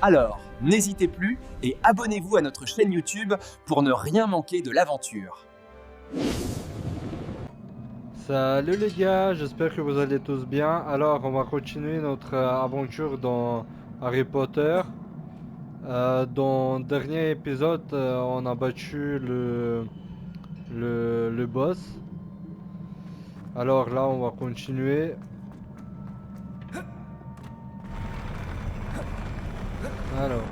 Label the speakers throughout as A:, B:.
A: Alors, n'hésitez plus et abonnez-vous à notre chaîne YouTube pour ne rien manquer de l'aventure.
B: Salut les gars, j'espère que vous allez tous bien. Alors, on va continuer notre aventure dans Harry Potter. Dans le dernier épisode, on a battu le boss. Alors là, on va continuer. Alors,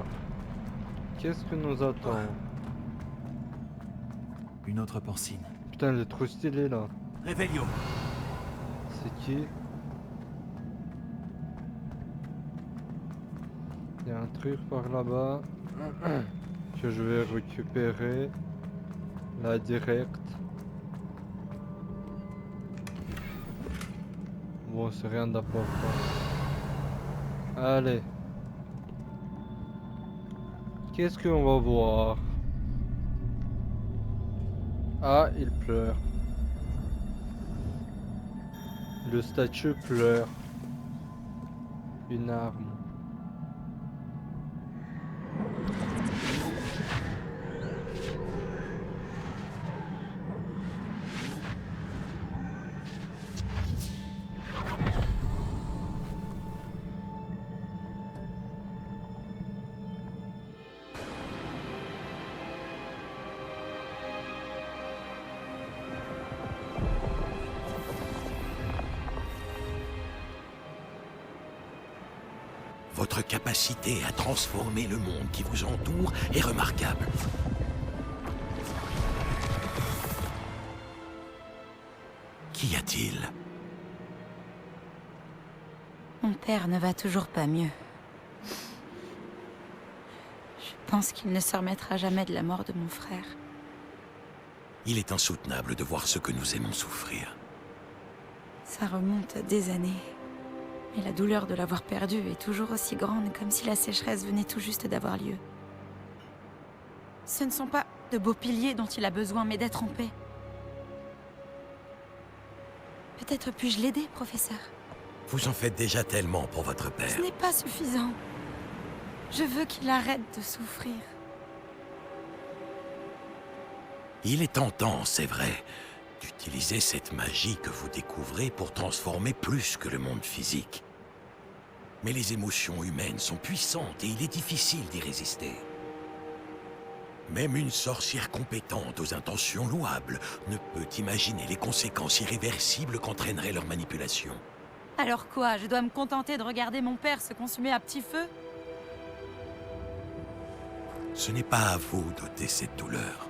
B: qu'est-ce que nous attend?
C: Une autre porcine.
B: Putain, elle est trop stylée là.
C: Réveillon.
B: C'est qui? Il y a un truc par là-bas que je vais récupérer. Là, direct. Bon, c'est rien d'important. Allez. Qu'est-ce qu'on va voir? Ah, il pleure. Le statue pleure. Une arme.
D: Votre capacité à transformer le monde qui vous entoure est remarquable. Qu'y a-t-il?
E: Mon père ne va toujours pas mieux. Je pense qu'il ne se remettra jamais de la mort de mon frère.
D: Il est insoutenable de voir ce que nous aimons souffrir.
E: Ça remonte à des années. Et la douleur de l'avoir perdu est toujours aussi grande, comme si la sécheresse venait tout juste d'avoir lieu. Ce ne sont pas de beaux piliers dont il a besoin, mais d'être en paix. Peut-être puis-je l'aider, professeur?
D: Vous en faites déjà tellement pour votre père.
E: Ce n'est pas suffisant. Je veux qu'il arrête de souffrir.
D: Il est tentant, c'est vrai, d'utiliser cette magie que vous découvrez pour transformer plus que le monde physique. Mais les émotions humaines sont puissantes et il est difficile d'y résister. Même une sorcière compétente aux intentions louables ne peut imaginer les conséquences irréversibles qu'entraînerait leur manipulation.
E: Alors quoi? Je dois me contenter de regarder mon père se consumer à petit feu?
D: Ce n'est pas à vous d'ôter cette douleur.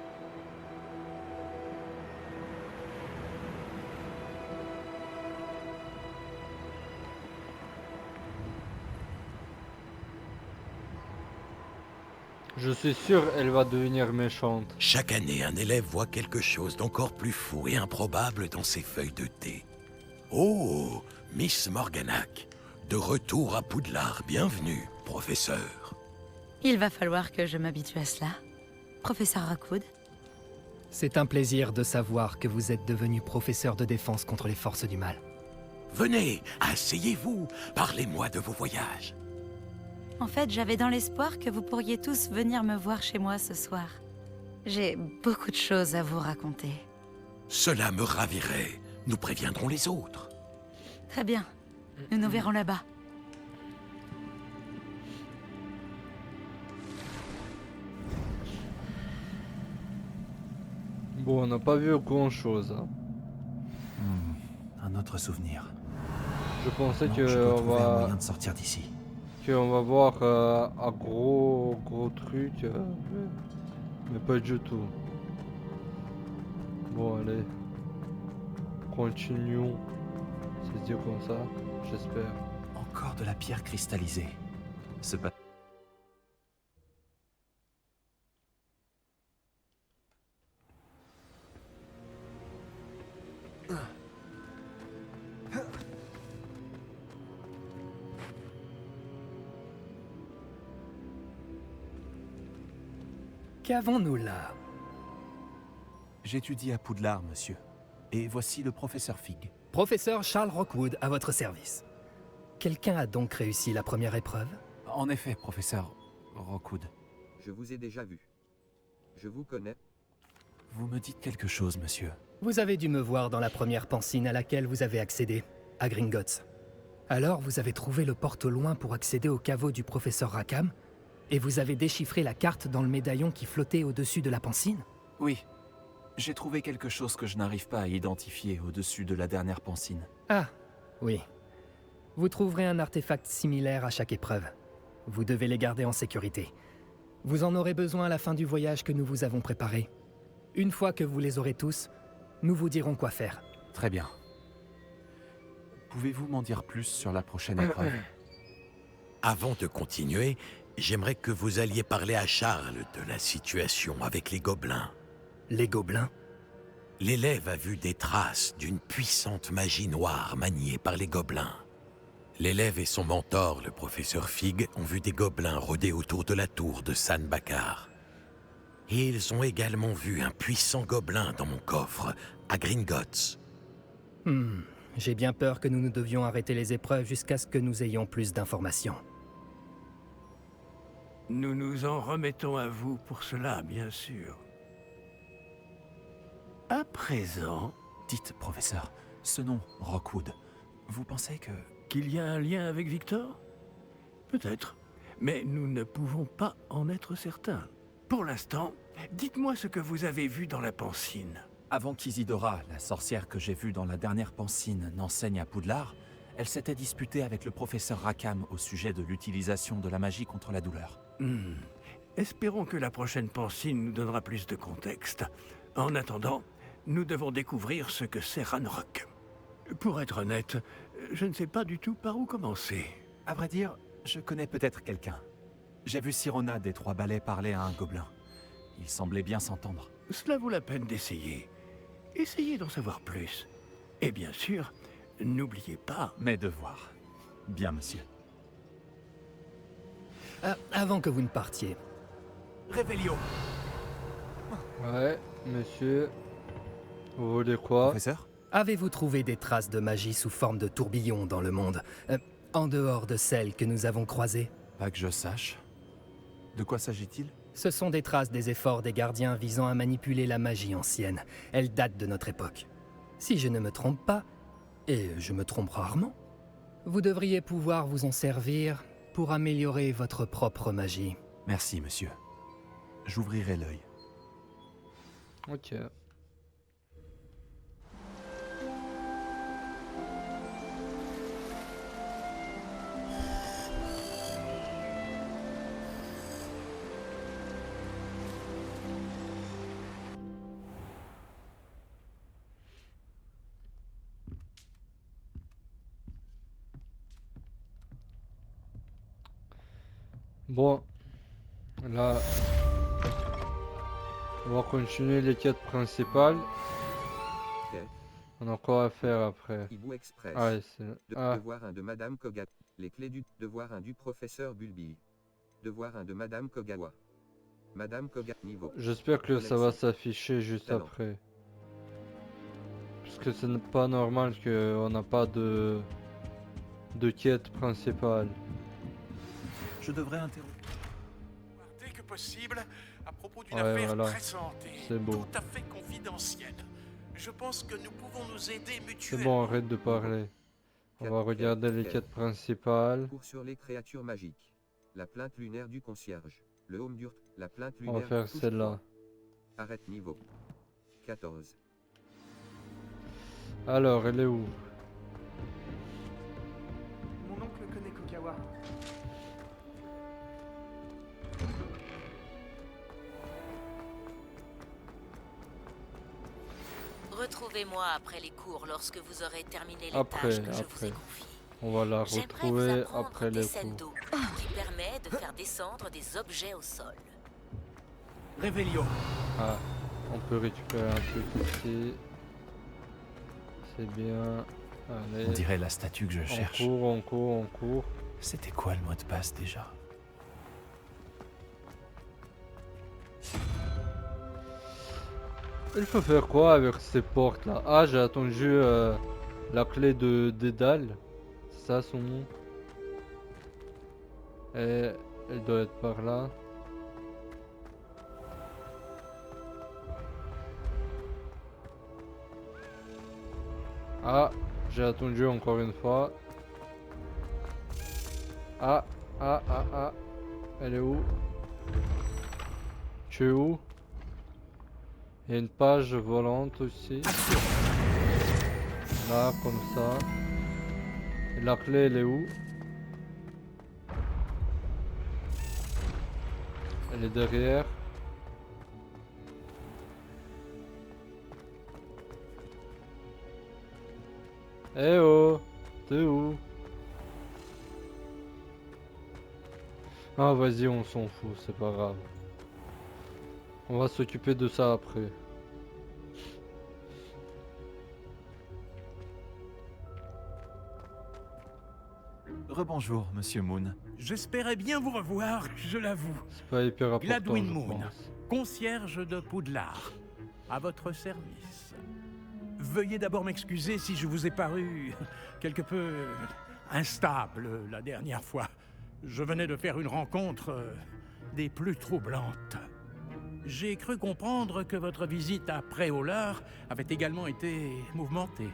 B: Je suis sûr elle va devenir méchante.
D: Chaque année, un élève voit quelque chose d'encore plus fou et improbable dans ses feuilles de thé. Oh, Miss Morganac, de retour à Poudlard, bienvenue, professeur.
E: Il va falloir que je m'habitue à cela. Professeur Rockwood.
F: C'est un plaisir de savoir que vous êtes devenu professeur de défense contre les forces du mal.
D: Venez, asseyez-vous, parlez-moi de vos voyages.
E: En fait, j'avais dans l'espoir que vous pourriez tous venir me voir chez moi ce soir. J'ai beaucoup de choses à vous raconter.
D: Cela me ravirait. Nous préviendrons les autres.
E: Très bien. Nous nous verrons là-bas.
B: Bon, on n'a pas vu grand-chose. Hein.
C: Un autre souvenir.
B: Je pensais
C: Non,
B: que
C: je dois
B: on
C: trouver un
B: va...
C: moyen de sortir d'ici.
B: qu'on va voir un gros truc, mais pas du tout. Bon, allez. Continuons. C'est dire comme ça, j'espère.
C: Encore de la pierre cristallisée. Ce pa-
F: Qu'avons-nous là?
C: J'étudie à Poudlard, monsieur. Et voici le professeur Fig.
F: Professeur Charles Rockwood à votre service. Quelqu'un a donc réussi la première épreuve?
C: En effet, professeur, Rockwood.
G: Je vous ai déjà vu. Je vous connais.
C: Vous me dites quelque chose, monsieur.
F: Vous avez dû me voir dans la première pancine à laquelle vous avez accédé, à Gringotts. Alors vous avez trouvé le porte au loin pour accéder au caveau du professeur Rackham, et vous avez déchiffré la carte dans le médaillon qui flottait au-dessus de la pancine?
C: Oui. J'ai trouvé quelque chose que je n'arrive pas à identifier au-dessus de la dernière pancine.
F: Ah, oui. Vous trouverez un artefact similaire à chaque épreuve. Vous devez les garder en sécurité. Vous en aurez besoin à la fin du voyage que nous vous avons préparé. Une fois que vous les aurez tous, nous vous dirons quoi faire.
C: Très bien. Pouvez-vous m'en dire plus sur la prochaine épreuve?
D: Avant de continuer, j'aimerais que vous alliez parler à Charles de la situation avec les gobelins.
F: Les gobelins?
D: L'élève a vu des traces d'une puissante magie noire maniée par les gobelins. L'élève et son mentor, le professeur Fig, ont vu des gobelins rôder autour de la tour de San Bakar. Et ils ont également vu un puissant gobelin dans mon coffre, à Gringotts.
F: J'ai bien peur que nous ne devions arrêter les épreuves jusqu'à ce que nous ayons plus d'informations.
H: Nous nous en remettons à vous pour cela, bien sûr. À présent,
C: Dites, professeur, ce nom, Rockwood, vous pensez que...
H: qu'il y a un lien avec Victor? Peut-être, mais nous ne pouvons pas en être certains. Pour l'instant, dites-moi ce que vous avez vu dans la pancine.
C: Avant qu'Isidora, la sorcière que j'ai vue dans la dernière pancine, n'enseigne à Poudlard, elle s'était disputée avec le professeur Rackham au sujet de l'utilisation de la magie contre la douleur.
H: Espérons que la prochaine pancine nous donnera plus de contexte. En attendant, nous devons découvrir ce que c'est Ranrock. Pour être honnête, je ne sais pas du tout par où commencer.
C: À vrai dire, je connais peut-être quelqu'un. J'ai vu Sirona des Trois Balais parler à un gobelin. Il semblait bien s'entendre.
H: Cela vaut la peine d'essayer. Essayez d'en savoir plus. Et bien sûr, n'oubliez pas...
C: Mes devoirs. Bien, monsieur.
F: Avant que vous ne partiez,
H: Révélio.
B: Ouais, monsieur. Vous voulez quoi?
C: Professeur?
F: avez-vous trouvé des traces de magie sous forme de tourbillon dans le monde, en dehors de celles que nous avons croisées?
C: Pas que je sache. De quoi s'agit-il?
F: Ce sont des traces des efforts des gardiens visant à manipuler la magie ancienne. Elles datent de notre époque. Si je ne me trompe pas, et je me trompe rarement, vous devriez pouvoir vous en servir pour améliorer votre propre magie.
C: Merci, monsieur. J'ouvrirai l'œil.
B: Ok. Bon, là, on va continuer les quêtes principales.
G: Ok.
B: On a encore à faire après.
G: Hibou Express.
B: Ah, ouais, c'est... Ah,
G: Devoir 1 de Madame Koga. Les clés du devoir 1 du professeur Bulbi. Devoir 1 de Madame Kogawa. Madame Koga niveau.
B: j'espère que ça va
G: Connexion.
B: s'afficher juste
G: Talent.
B: après. Parce que ce n'est pas normal qu'on n'a pas de quête principale.
C: Je devrais interrompre.
I: Dès que possible, à propos d'une
B: Ouais,
I: affaire
B: voilà.
I: pressante et
B: C'est beau.
I: tout à fait confidentielle. Je pense que nous pouvons nous aider
B: C'est
I: mutuellement.
B: bon, arrête de parler. On va regarder les quêtes principales.
G: Cours sur les créatures magiques. La plainte lunaire du concierge. Le home d'Urt. La plainte
B: On
G: lunaire.
B: va faire
G: touche
B: celle-là.
G: 3. Arrête niveau. 14.
B: Alors, elle est où?
J: Mon oncle connaît Kogawa.
K: Retrouvez-moi après les cours lorsque vous aurez terminé les
B: Après,
K: tâches que je vous
B: après.
K: ai confiées.
B: On va la
K: J'aimerais vous
B: retrouver
K: apprendre
B: après
K: des
B: les
K: scènes
B: cours.
K: d'eau qui permet de faire descendre des objets au sol.
H: Révélio.
B: Ah, on peut récupérer un truc ici. C'est bien.
C: On
B: Allez,
C: dirait la statue que je cherche.
B: on court.
C: C'était quoi le mot de passe déjà?
B: Il faut faire quoi avec ces portes là? Ah, j'ai attendu la clé de Dédale. C'est ça son nom. Et Elle doit être par là. Ah, j'ai attendu encore une fois. Ah. Elle est où? Tu es où? Il y a une page volante aussi. Là, comme ça. Et la clé, elle est où? Elle est derrière. Eh oh! T'es où? Ah vas-y, on s'en fout, c'est pas grave. On va s'occuper de ça après.
C: Rebonjour, Monsieur Moon.
H: J'espérais bien vous revoir, je l'avoue.
B: C'est pas hyper important,
H: Gladwin
B: je
H: Moon,
B: pense.
H: concierge de Poudlard, à votre service. Veuillez d'abord m'excuser si je vous ai paru quelque peu instable la dernière fois. Je venais de faire une rencontre des plus troublantes. J'ai cru comprendre que votre visite à Préolard avait également été mouvementée.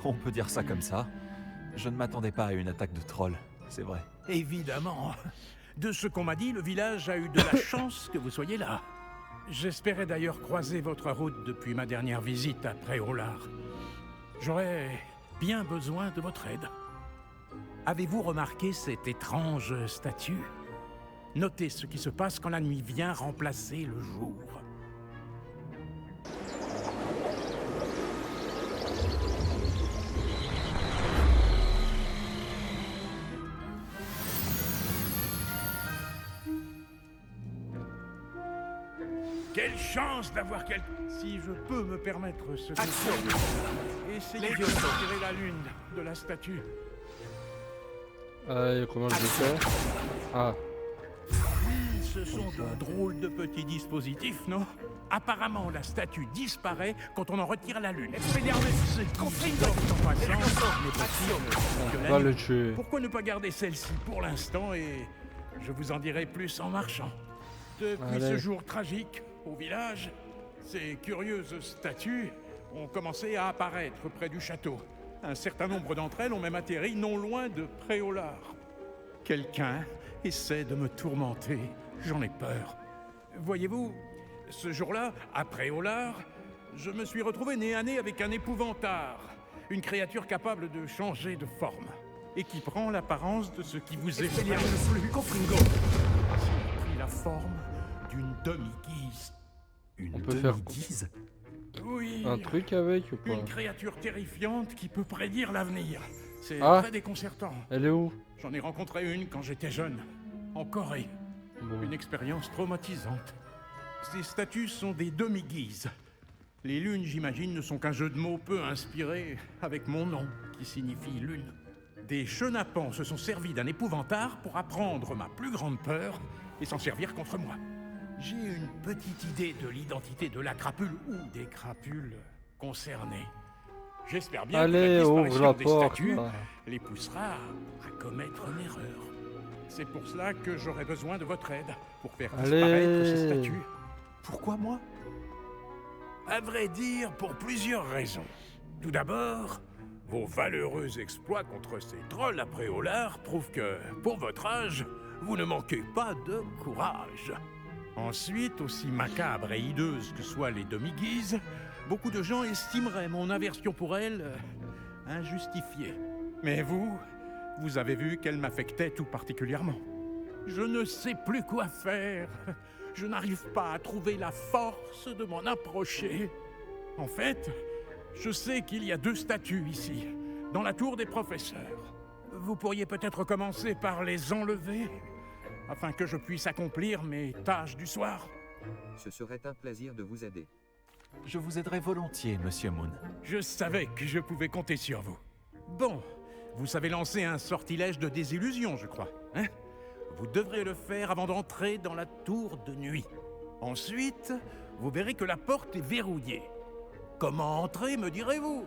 C: On peut dire ça comme ça. Je ne m'attendais pas à une attaque de trolls, c'est vrai.
H: Évidemment. De ce qu'on m'a dit, le village a eu de la chance que vous soyez là. J'espérais d'ailleurs croiser votre route depuis ma dernière visite à Préolard. J'aurais bien besoin de votre aide. Avez-vous remarqué cette étrange statue? Notez ce qui se passe quand la nuit vient remplacer le jour. Quelle chance d'avoir quelqu'un... Si je peux me permettre ce conseil, essayez de retirer la lune de la statue.
B: Et comment je le fais? Ah.
H: Ce sont de drôles de petits dispositifs, non? Apparemment, la statue disparaît quand on en retire la lune. Ce qui donne en passant n'est possible que
B: On va
H: la
B: le
H: nuit.
B: tuer.
H: Pourquoi ne pas garder celle-ci pour l'instant et je vous en dirai plus en marchant. Depuis
B: Allez.
H: ce jour tragique, au village, ces curieuses statues ont commencé à apparaître près du château. Un certain nombre d'entre elles ont même atterri non loin de Préolard. Quelqu'un essaie de me tourmenter, j'en ai peur. Voyez-vous, ce jour-là, à Préolard, je me suis retrouvé nez à nez avec un épouvantard, une créature capable de changer de forme, et qui prend l'apparence de ce qui vous est le plus Confringo. J'ai pris la forme d'une demi-guise.
C: Une
B: On peut faire
C: demi-guise?
H: Oui,
B: un truc avec ou pas?
H: une créature terrifiante qui peut prédire l'avenir. C'est
B: Ah.
H: très déconcertant.
B: Elle est où?
H: J'en ai rencontré une quand j'étais jeune, en Corée.
B: Bon.
H: Une expérience traumatisante. Ces statues sont des demi-guises. Les lunes, j'imagine, ne sont qu'un jeu de mots peu inspiré avec mon nom, qui signifie lune. Des chenapans se sont servis d'un épouvantard pour apprendre ma plus grande peur et s'en servir contre moi. J'ai une petite idée de l'identité de la crapule ou des crapules concernées. J'espère bien que
B: Allez,
H: la
B: ouvre
H: disparition
B: la
H: des
B: porte.
H: statues
B: là.
H: les poussera à commettre une erreur. C'est pour cela que j'aurai besoin de votre aide pour faire disparaître ces
B: Allez.
H: statues. Pourquoi moi? À vrai dire, pour plusieurs raisons. Tout d'abord, vos valeureux exploits contre ces trolls à Préolard prouvent que, pour votre âge, vous ne manquez pas de courage. Ensuite, aussi macabre et hideuse que soient les demi-guises, beaucoup de gens estimeraient mon aversion pour elles injustifiée. Mais vous avez vu qu'elle m'affectait tout particulièrement. Je ne sais plus quoi faire. Je n'arrive pas à trouver la force de m'en approcher. En fait, je sais qu'il y a 2 statues ici, dans la tour des professeurs. Vous pourriez peut-être commencer par les enlever, afin que je puisse accomplir mes tâches du soir.
G: Ce serait un plaisir de vous aider.
C: Je vous aiderai volontiers, Monsieur Moon.
H: Je savais que je pouvais compter sur vous. Bon, vous savez lancer un sortilège de désillusion, je crois, hein? Vous devrez le faire avant d'entrer dans la tour de nuit. Ensuite, vous verrez que la porte est verrouillée. Comment entrer, me direz-vous?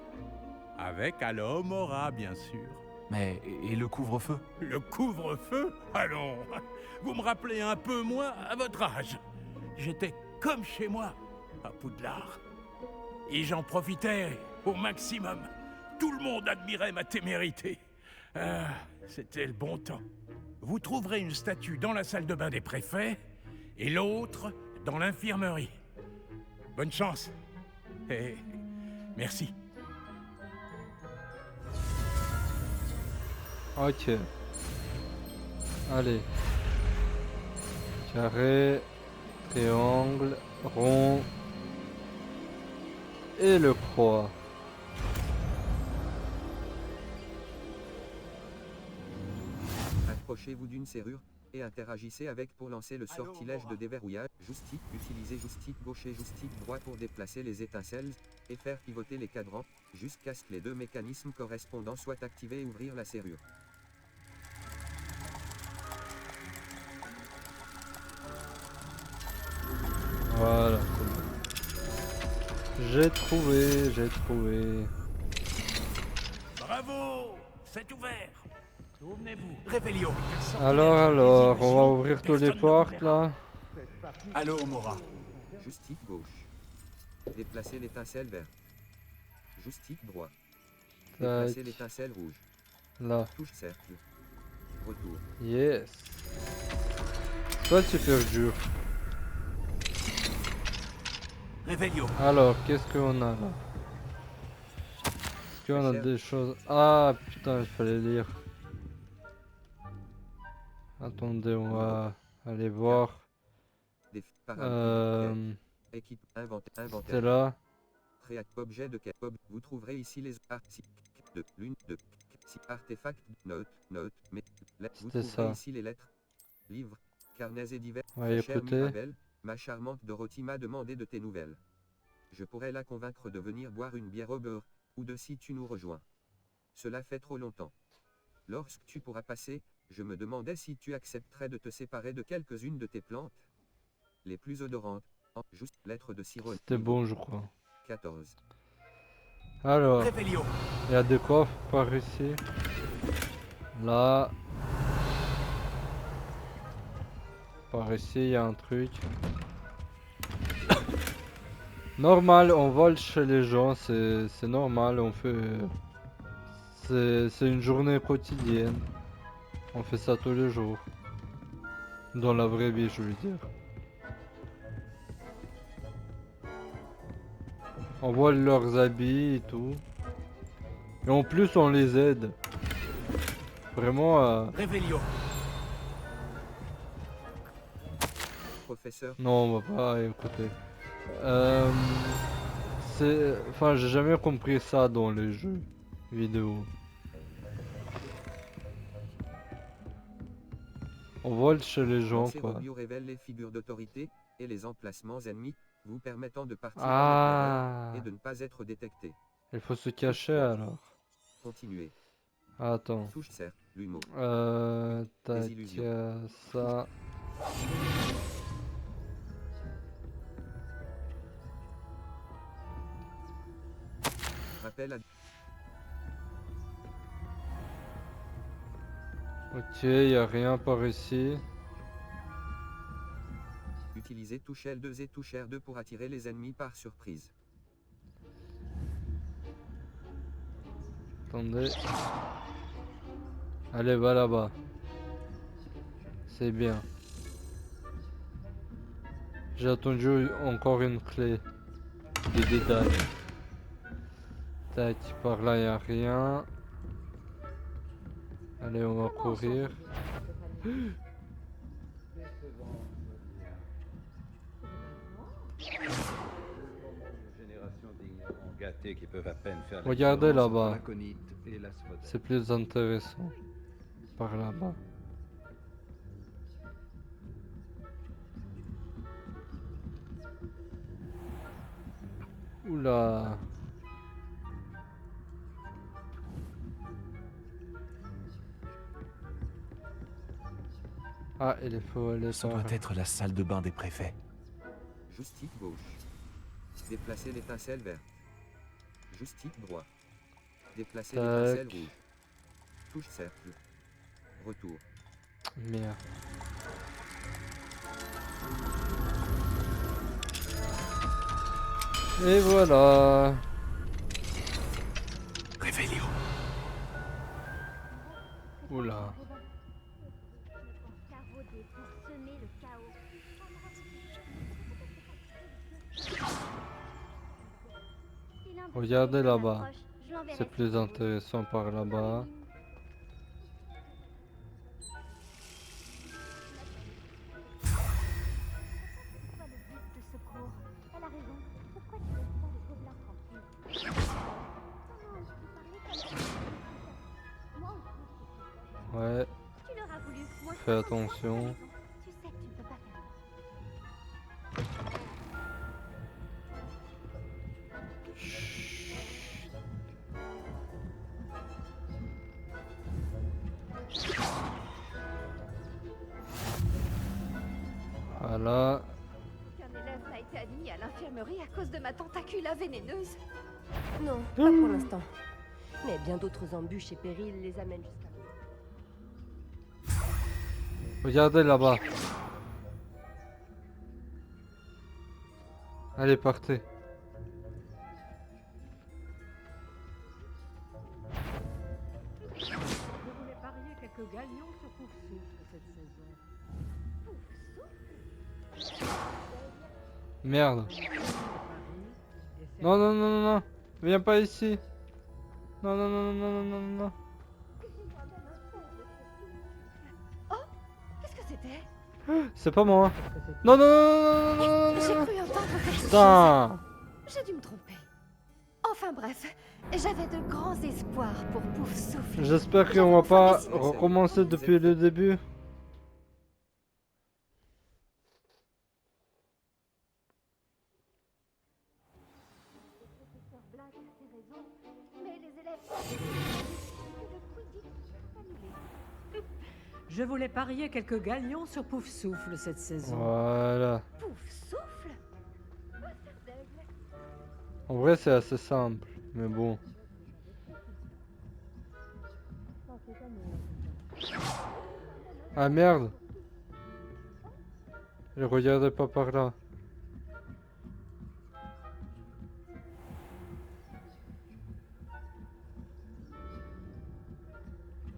H: Avec Alomora, bien sûr.
C: Mais et le couvre-feu?
I: Le couvre-feu? Allons, vous me rappelez un peu moi à votre âge. J'étais comme chez moi, à Poudlard. Et j'en profitais au maximum. Tout le monde admirait ma témérité. Ah, c'était le bon temps. Vous trouverez une statue dans la salle de bain des préfets, et l'autre dans l'infirmerie. Bonne chance. Et merci.
B: Ok. Allez. Carré, triangle, rond et le croix.
G: Approchez-vous d'une serrure et interagissez avec pour lancer le sortilège de déverrouillage. Joystick, utilisez joystick gauche et joystick droit pour déplacer les étincelles et faire pivoter les cadrans jusqu'à ce que les deux mécanismes correspondants soient activés et ouvrir la serrure.
B: Voilà. J'ai trouvé.
I: Bravo! C'est ouvert. Souvenez-vous. Réveillon.
B: Alors, on va ouvrir toutes les portes là.
C: Allô, Mora.
G: Joystick gauche. Déplacez l'étincelle verte. Joystick droit. Déplacez
B: Tac.
G: l'étincelle rouge.
B: Là.
G: Touche cercle. Retour.
B: Yes. Pas super dur.
I: Réveillon.
B: Alors, qu'est-ce qu'on a là? Est-ce qu'on a des choses... Ah putain, il fallait lire. Attendez, on va aller voir.
G: Équipe inventaire.
B: C'est là.
G: Objet de quête. Vous trouverez ici les de l'une de artefacts, notes, mais vous trouverez
B: ça.
G: ici les lettres, livres, carnets et divers.
B: Ouais,
G: Chère
B: écoutez.
G: Mirabelle, ma charmante Dorothy m'a demandé de tes nouvelles. Je pourrais la convaincre de venir boire une bière au beurre, ou de si tu nous rejoins. Cela fait trop longtemps. Lorsque tu pourras passer, je me demandais si tu accepterais de te séparer de quelques-unes de tes plantes. Les plus odorantes, en juste lettres de sirop.
B: C'était bon, je crois.
G: 14.
B: Alors,
I: Réveillon.
B: il y a des coffres par ici. Là. Par ici, il y a un truc. Normal, on vole chez les gens, c'est normal, on fait... C'est une journée quotidienne. On fait ça tous les jours. Dans la vraie vie, je veux dire. On vole leurs habits et tout. Et en plus, on les aide. Vraiment...
I: Réveillon.
G: Professeur.
B: Non, on va pas écouter. Enfin, j'ai jamais compris ça dans les jeux vidéo. On vole chez les gens, quoi.
G: Robio révèle les figures d'autorité et les emplacements ennemis, vous permettant de partir
B: Ah.
G: et de ne pas être détecté.
B: Il faut se cacher alors.
G: Continuez.
B: Attends.
G: Touche cercle, l'humour.
B: Tac,
G: Désillusion.
B: ça.
G: Rappel à...
B: Ok, y a rien par ici.
G: Utilisez touche L2 et touche R2 pour attirer les ennemis par surprise.
B: Attendez. Allez, va là-bas. C'est bien. J'ai attendu encore une clé de détail. Tac, par là y a rien. Allez, on va courir.
L: Qui peuvent à peine faire
B: regardez là-bas.
L: l'aconite et l'asphodèle.
B: C'est plus intéressant. Par là-bas. Oula. Ah, il faut aller
C: Ça doit être la salle de bain des préfets.
G: Joystick gauche. Déplacez l'étincelle verte. Joystick droit. Déplacez l'étincelle rouge. Touche cercle. Retour.
B: Merde. Et voilà.
D: Réveillon.
B: Oula. Regardez là-bas. C'est plus intéressant par là-bas. Ouais. Fais attention. Voilà.
M: Qu'un élève n'a été admis à l'infirmerie à cause de ma tentacula vénéneuse. Non, pas pour l'instant. Mais bien d'autres embûches et périls les amènent jusqu'à là.
B: Regardez là-bas. Allez, partez.
N: Je voulais parier quelques gagnants sur Poufsouffle cette saison.
B: Merde. Non, non, non, non, non. Viens pas ici. Non, non, non, non, non, non, non, non.
M: Oh, qu'est-ce que c'était?
B: C'est pas moi. Non, non, non, non, non, non, non,
M: J'ai
B: non.
M: cru entendre quelque chose.
B: Putain.
M: J'ai dû me tromper. Enfin bref, j'avais de grands espoirs pour Poufsouffle.
B: J'espère qu'on va pas recommencer depuis le début.
M: Mais les élèves...
N: Je voulais parier quelques gagnants sur Poufsouffle cette saison.
B: Voilà.
M: Poufsouffle?
B: En vrai, c'est assez simple, mais bon. Ah merde. Je regardais pas par là.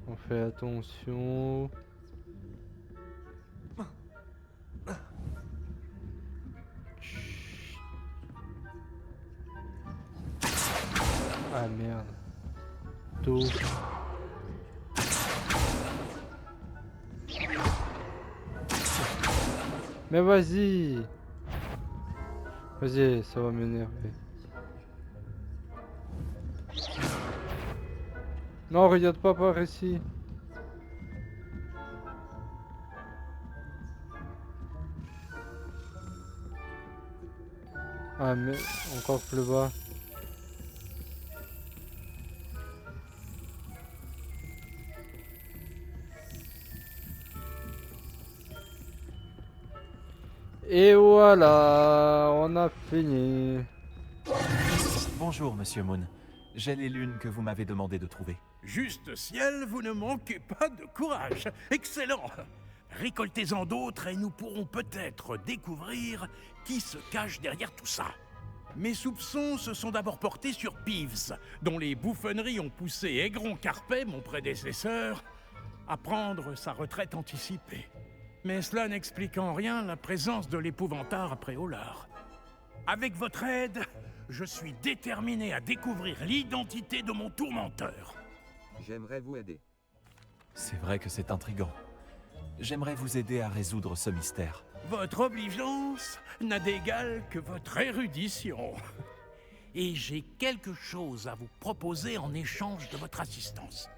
B: On fait attention. Ah merde. Tout. Mais vas-y. Vas-y, ça va m'énerver. Non, regarde pas par ici. Ah mais encore plus bas. Et voilà, on a fini.
C: Bonjour, monsieur Moon. J'ai les lunes que vous m'avez demandé de trouver.
I: Juste ciel, vous ne manquez pas de courage. Excellent. Récoltez-en d'autres et nous pourrons peut-être découvrir qui se cache derrière tout ça. Mes soupçons se sont d'abord portés sur Peeves, dont les bouffonneries ont poussé Aigron Carpet, mon prédécesseur, à prendre sa retraite anticipée. Mais cela n'explique en rien la présence de l'épouvantard après Olar. Avec votre aide, je suis déterminé à découvrir l'identité de mon tourmenteur.
G: J'aimerais vous aider.
C: C'est vrai que c'est intriguant. J'aimerais vous aider à résoudre ce mystère.
I: Votre obligeance n'a d'égal que votre érudition. Et j'ai quelque chose à vous proposer en échange de votre assistance.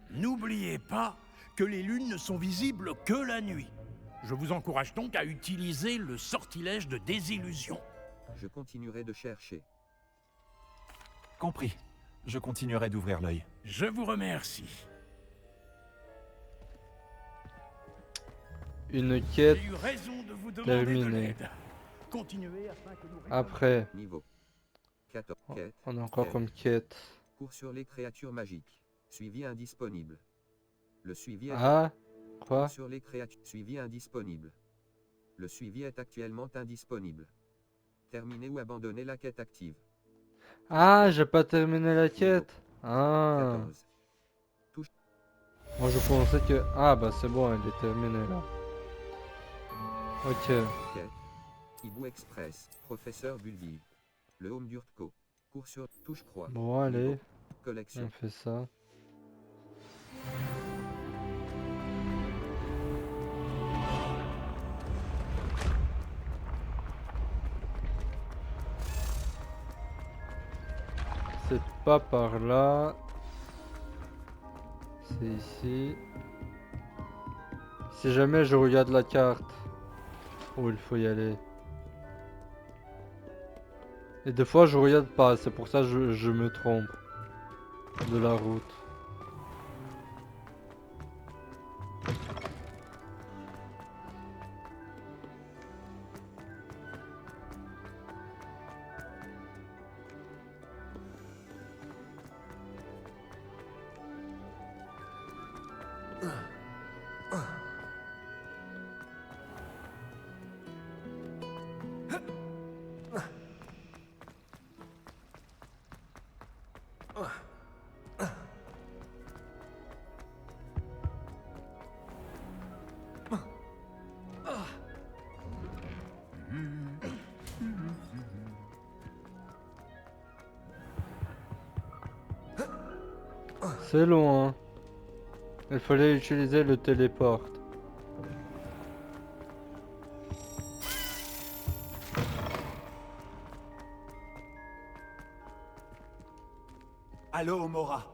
I: N'oubliez pas que les lunes ne sont visibles que la nuit. Je vous encourage donc à utiliser le sortilège de désillusion.
G: Je continuerai de chercher.
C: Compris. Je continuerai d'ouvrir l'œil.
I: Je vous remercie.
B: Une quête
I: J'ai eu raison de vous demander de
B: terminée.
I: l'aide. Continuez afin que nous...
B: Après,
G: Niveau 14. Quête.
B: on a encore comme quête.
G: Cours sur les créatures magiques. Suivi indisponible. Le suivi est
B: Ah, quoi?
G: sur les créatures. Suivi indisponible. Le suivi est actuellement indisponible. Terminer ou abandonner la quête active.
B: Ah, j'ai pas terminé la quête. Ah.
G: 14.
B: Moi je pensais que... Ah bah c'est bon, elle est terminée là. Ok.
G: Quête. Hibou Express. Professeur Bulbi. Le home d'Urtko. Cours sur touche croix.
B: Bon allez,
G: Collection.
B: on fait ça. C'est pas par là. C'est ici. Si jamais je regarde la carte où il faut y aller. Et des fois je regarde pas, c'est pour ça que je me trompe de la route. C'est loin. Il fallait utiliser le téléport.
O: Allô, Mora.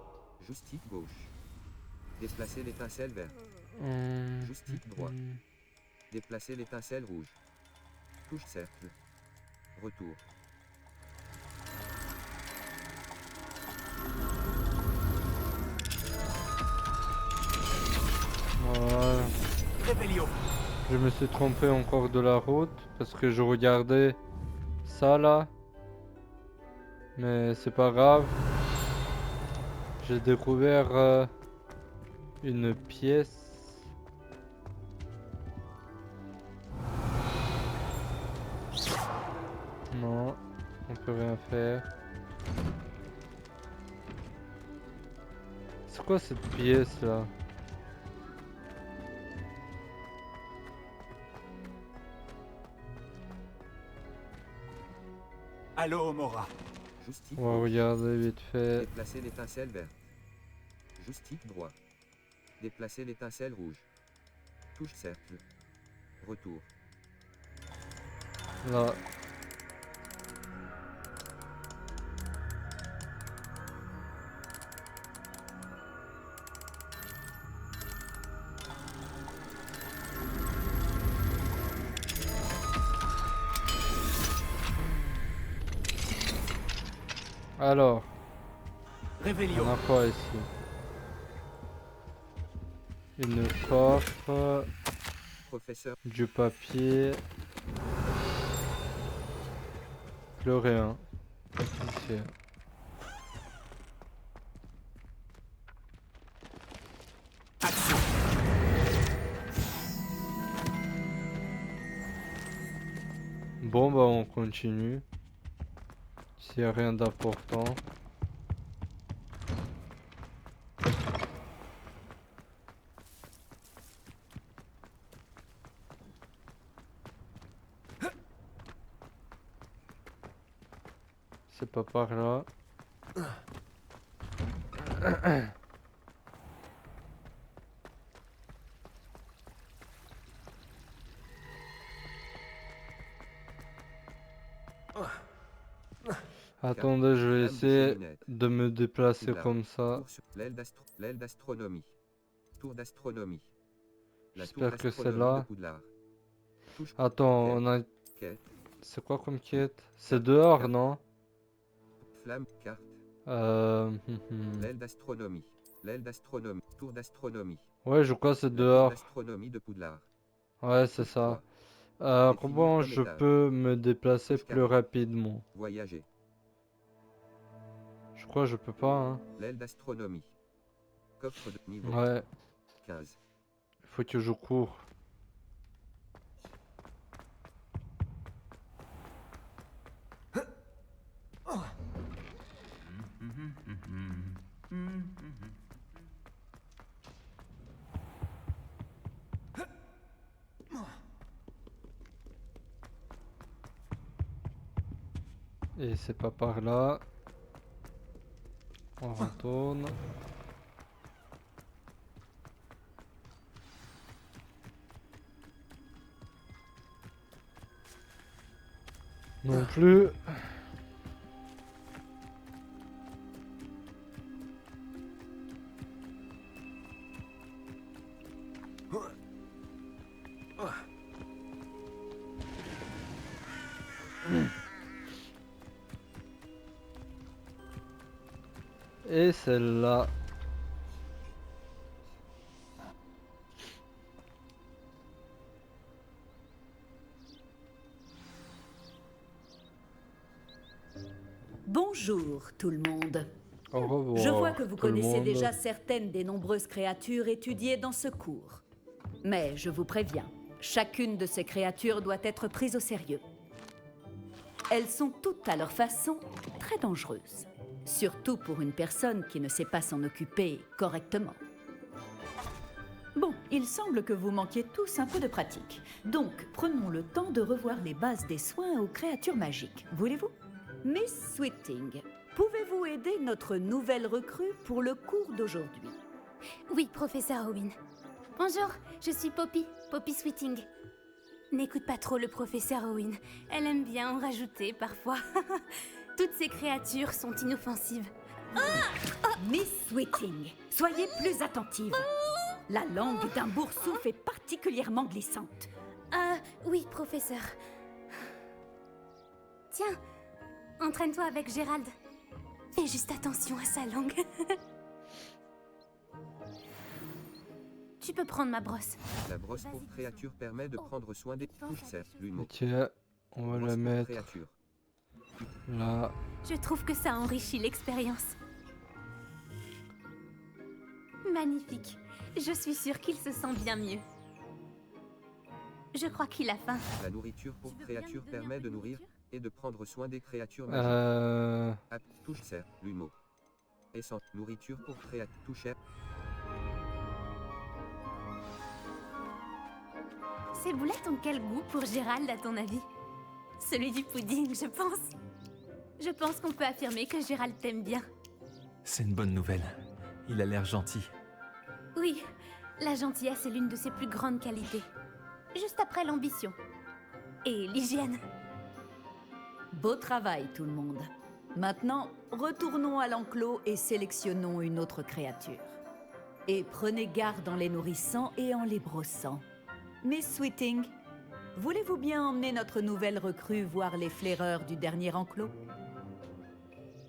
G: Joystick gauche. Déplacer l'étincelle verte. Joystick droit. Déplacer l'étincelle rouge. Touche cercle. Retour.
B: Voilà. Je me suis trompé encore de la route parce que je regardais ça là. Mais c'est pas grave. J'ai découvert une pièce. Non, on peut rien faire. C'est quoi cette pièce là?
O: Allô, Mora.
G: Joystick
B: On va
G: gauche.
B: regarder vite fait.
G: Déplacer l'étincelle verte. Joystick droit. Déplacer l'étincelle rouge. Touche cercle. Retour.
B: Là. Alors, on a quoi ici? Une coffre,
G: Professeur.
B: du papier, plus rien. Ici. Bon bah on continue. S'il n'y a rien d'important. C'est pas par là. Attendez, je vais essayer de me déplacer comme ça.
G: L'aile d'astronomie. Tour d'astronomie.
B: J'espère que c'est là. Attends, on a... C'est quoi comme quête? C'est dehors, non?
G: Flamme, carte. L'aile d'astronomie. L'aile d'astronomie. Tour d'astronomie.
B: Ouais, je crois que c'est dehors.
G: L'astronomie de Poudlard.
B: Ouais, c'est ça. Comment je peux me déplacer plus rapidement?
G: Voyager.
B: Je crois que je peux pas, hein.
G: L'aile d'astronomie. Coffre de niveau.
B: Ouais.
G: 15.
B: Faut que je cours. Et c'est pas par là. On retourne. Non plus. Et celle-là.
O: Bonjour tout le monde.
B: Au revoir.
O: Je vois que vous
B: tout le
O: connaissez
B: monde.
O: déjà certaines des nombreuses créatures étudiées dans ce cours. Mais je vous préviens, chacune de ces créatures doit être prise au sérieux. Elles sont toutes à leur façon très dangereuses. Surtout pour une personne qui ne sait pas s'en occuper correctement. Bon, il semble que vous manquiez tous un peu de pratique. Donc, prenons le temps de revoir les bases des soins aux créatures magiques. Voulez-vous? Miss Sweeting, pouvez-vous aider notre nouvelle recrue pour le cours d'aujourd'hui?
P: Oui, professeur Owen. Bonjour, je suis Poppy, Poppy Sweeting. N'écoute pas trop le professeur Owen. Elle aime bien en rajouter parfois. Toutes ces créatures sont inoffensives.
O: Miss Sweeting, soyez plus attentive. La langue d'un boursouf est particulièrement glissante.
P: Oui, professeur. Tiens, entraîne-toi avec Gérald. Fais juste attention à sa langue. Tu peux prendre ma brosse.
G: La brosse pour créature permet de prendre soin des touches certes, l'humour.
B: Ok, on va la mettre là.
P: Je trouve que ça enrichit l'expérience. Magnifique. Je suis sûre qu'il se sent bien mieux. Je crois qu'il a faim.
G: La nourriture pour créature permet de nourrir et de prendre soin des créatures magiques. Touche certes, l'humour. Essence, nourriture pour créature, touche certes.
P: Ces boulettes ont quel goût pour Gérald, à ton avis? Celui du pudding, je pense. Je pense qu'on peut affirmer que Gérald t'aime bien.
C: C'est une bonne nouvelle. Il a l'air gentil.
P: Oui, la gentillesse est l'une de ses plus grandes qualités. Juste après l'ambition. Et l'hygiène.
O: Beau travail tout le monde. Maintenant, retournons à l'enclos et sélectionnons une autre créature. Et prenez garde en les nourrissant et en les brossant. Miss Sweeting, voulez-vous bien emmener notre nouvelle recrue voir les flaireurs du dernier enclos?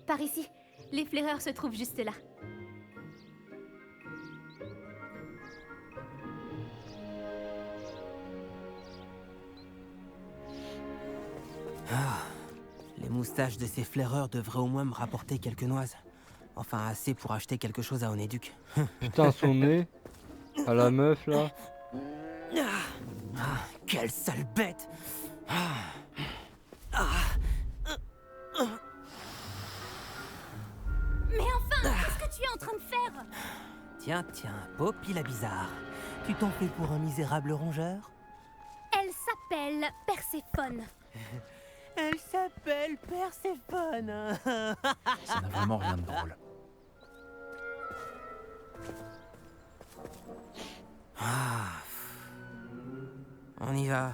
P: Par ici, les flaireurs se trouvent juste là.
Q: Les moustaches de ces flaireurs devraient au moins me rapporter quelques noises. Enfin, assez pour acheter quelque chose à Onéduc.
B: Putain, son nez. À la meuf là.
Q: Quelle sale bête!
P: Mais enfin, qu'est-ce que tu es en train de faire?
Q: Tiens, Poppy la bizarre. Tu t'en fais pour un misérable rongeur?
P: Elle s'appelle Perséphone.
Q: Elle s'appelle Perséphone.
C: Ça n'a vraiment rien de drôle.
Q: On y va.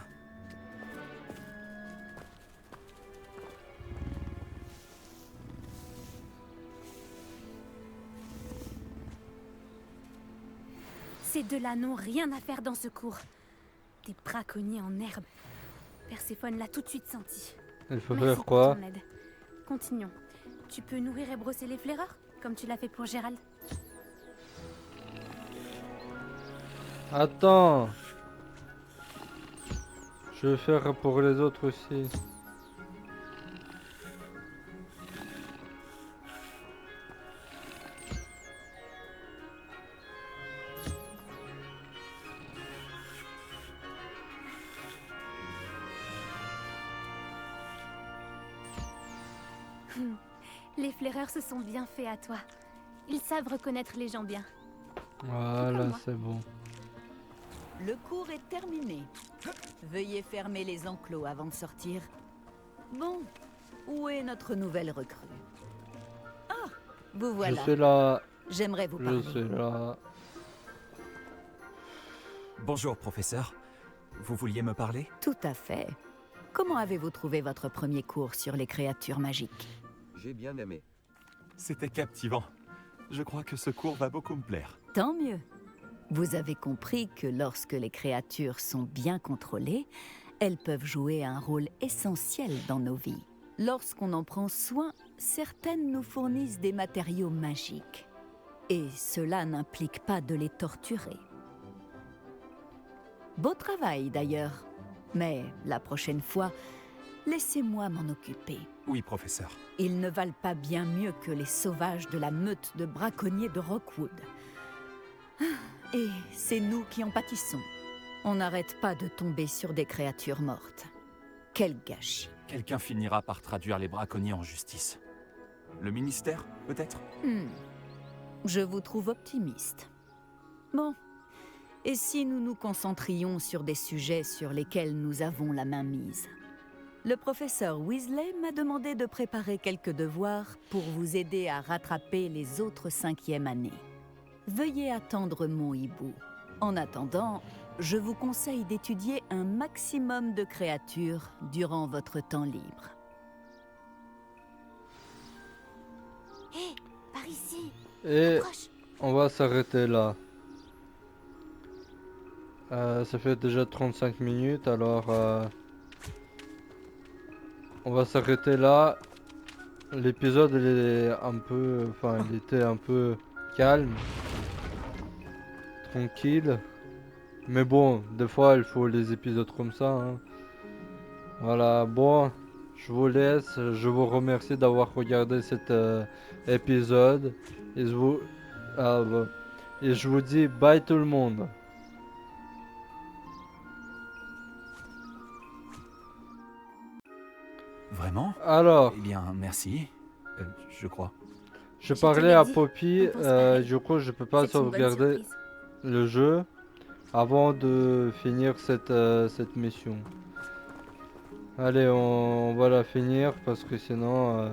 P: Ces deux-là n'ont rien à faire dans ce cours. Des braconniers en herbe. Perséphone l'a tout de suite senti.
B: Elle faut
P: Merci
B: faire quoi?
P: pour ton aide. Continuons. Tu peux nourrir et brosser les flaireurs, comme tu l'as fait pour Gérald.
B: Attends. Je vais faire pour les autres aussi.
P: Les flaireurs se sont bien faits à toi. Ils savent reconnaître les gens bien.
B: Voilà, c'est bon.
O: Le cours est terminé. Veuillez fermer les enclos avant de sortir. Bon, où est notre nouvelle recrue? Ah, vous voilà.
B: Je suis là.
O: J'aimerais vous parler.
B: Je suis là.
C: Bonjour, professeur. Vous vouliez me parler?
O: Tout à fait. Comment avez-vous trouvé votre premier cours sur les créatures magiques?
G: J'ai bien aimé.
C: C'était captivant. Je crois que ce cours va beaucoup me plaire.
O: Tant mieux. Vous avez compris que lorsque les créatures sont bien contrôlées, elles peuvent jouer un rôle essentiel dans nos vies. Lorsqu'on en prend soin, certaines nous fournissent des matériaux magiques. Et cela n'implique pas de les torturer. Beau travail d'ailleurs. Mais la prochaine fois, laissez-moi m'en occuper.
C: Oui, professeur.
O: Ils ne valent pas bien mieux que les sauvages de la meute de braconniers de Rockwood. Et c'est nous qui en pâtissons. On n'arrête pas de tomber sur des créatures mortes. Quel gâchis.
C: Quelqu'un finira par traduire les braconniers en justice. Le ministère, peut-être?
O: Je vous trouve optimiste. Bon. Et si nous nous concentrions sur des sujets sur lesquels nous avons la main mise? Le professeur Weasley m'a demandé de préparer quelques devoirs pour vous aider à rattraper les autres 5e années. Veuillez attendre mon hibou. En attendant, je vous conseille d'étudier un maximum de créatures durant votre temps libre.
P: Hé, par ici.
B: Et
P: Approche.
B: on va s'arrêter là. Ça fait déjà 35 minutes, alors on va s'arrêter là. L'épisode il est un peu, enfin il était un peu calme, tranquille. Mais bon, des fois il faut les épisodes comme ça. Hein. Voilà, bon, je vous laisse. Je vous remercie d'avoir regardé cet épisode. Et je vous dis bye tout le monde.
C: Vraiment?
B: Alors.
C: Eh bien, merci. Je crois.
B: Je parlais à Poppy, du coup je peux pas sauvegarder le jeu avant de finir cette mission. Allez, on va la finir parce que sinon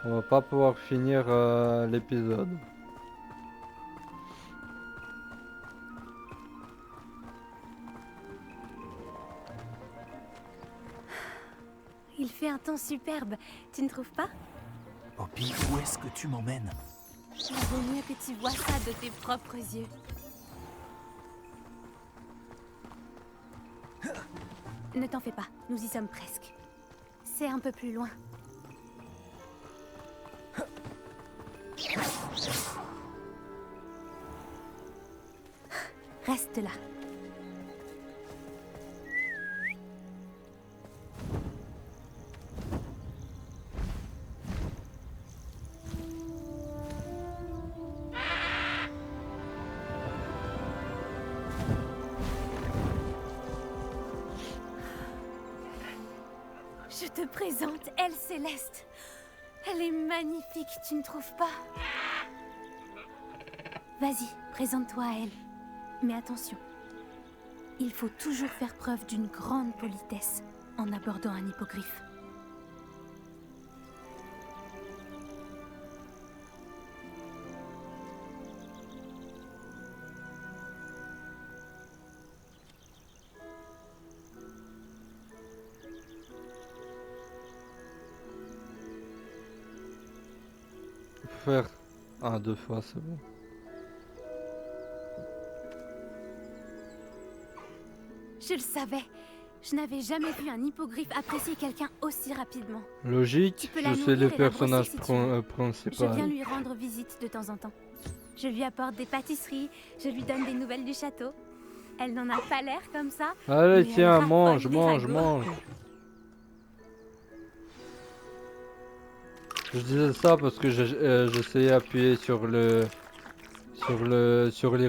B: on va pas pouvoir finir l'épisode.
P: Il fait un temps superbe, tu ne trouves pas?
C: Poppy, où est-ce que tu m'emmènes?
P: Il vaut mieux que tu vois ça de tes propres yeux. Ne t'en fais pas, nous y sommes presque. C'est un peu plus loin. Reste là. Je te présente Elle Céleste. Elle est magnifique, tu ne trouves pas? Vas-y, présente-toi à elle. Mais attention, il faut toujours faire preuve d'une grande politesse en abordant un hippogriffe.
B: Faire 2 fois, c'est bon.
P: Je le savais. Je n'avais jamais vu un hippogriffe apprécier quelqu'un aussi rapidement.
B: Logique, je sais les personnages principaux.
P: Je viens lui rendre visite de temps en temps. Je lui apporte des pâtisseries, je lui donne des nouvelles du château. Elle n'en a pas l'air comme ça.
B: Allez, tiens, mange. Je disais ça parce que j'essayais d'appuyer sur les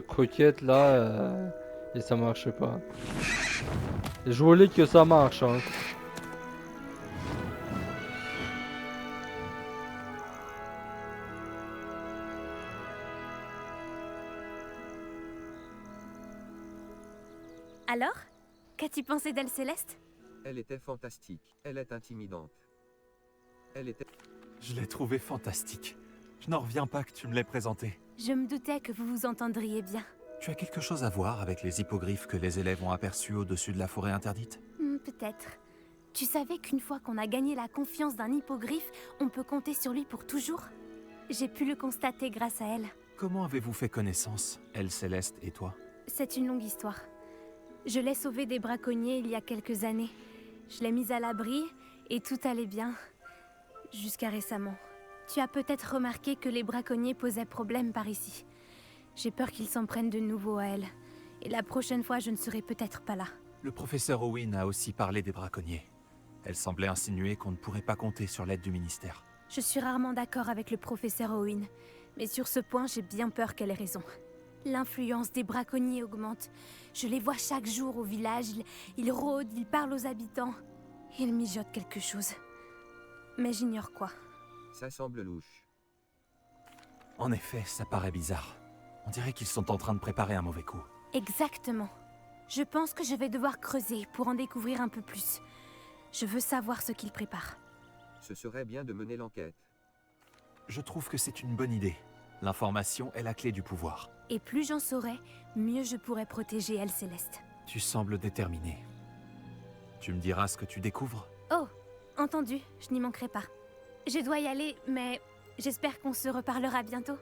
B: croquettes là et ça marchait pas. Et je voulais que ça marche. Hein.
P: Qu'as-tu pensé d'elle, Céleste?
G: Elle était fantastique. Elle est intimidante. Elle était...
C: Je l'ai trouvée fantastique. Je n'en reviens pas que tu me l'aies présentée.
P: Je me doutais que vous vous entendriez bien.
C: Tu as quelque chose à voir avec les hippogriffes que les élèves ont aperçus au-dessus de la forêt interdite?
P: Peut-être. Tu savais qu'une fois qu'on a gagné la confiance d'un hippogriffe, on peut compter sur lui pour toujours? J'ai pu le constater grâce à elle.
C: Comment avez-vous fait connaissance, elle, Céleste et toi?
P: C'est une longue histoire. Je l'ai sauvée des braconniers il y a quelques années. Je l'ai mise à l'abri et tout allait bien. Jusqu'à récemment. Tu as peut-être remarqué que les braconniers posaient problème par ici. J'ai peur qu'ils s'en prennent de nouveau à elle. Et la prochaine fois, je ne serai peut-être pas là.
C: Le professeur Owen a aussi parlé des braconniers. Elle semblait insinuer qu'on ne pourrait pas compter sur l'aide du ministère.
P: Je suis rarement d'accord avec le professeur Owen. Mais sur ce point, j'ai bien peur qu'elle ait raison. L'influence des braconniers augmente. Je les vois chaque jour au village. Ils rôdent, ils parlent aux habitants. Ils mijotent quelque chose. Mais j'ignore quoi.
G: Ça semble louche.
C: En effet, ça paraît bizarre. On dirait qu'ils sont en train de préparer un mauvais coup.
P: Exactement. Je pense que je vais devoir creuser pour en découvrir un peu plus. Je veux savoir ce qu'ils préparent.
G: Ce serait bien de mener l'enquête.
C: Je trouve que c'est une bonne idée. L'information est la clé du pouvoir.
P: Et plus j'en saurai, mieux je pourrai protéger Elle Céleste.
C: Tu sembles déterminé. Tu me diras ce que tu découvres?
P: Oh, entendu, je n'y manquerai pas. Je dois y aller, mais j'espère qu'on se reparlera bientôt.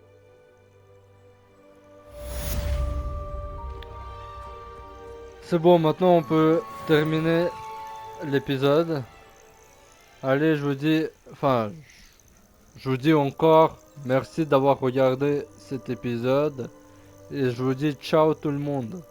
B: C'est bon, maintenant on peut terminer l'épisode. Allez, je vous dis encore merci d'avoir regardé cet épisode. Et je vous dis ciao tout le monde.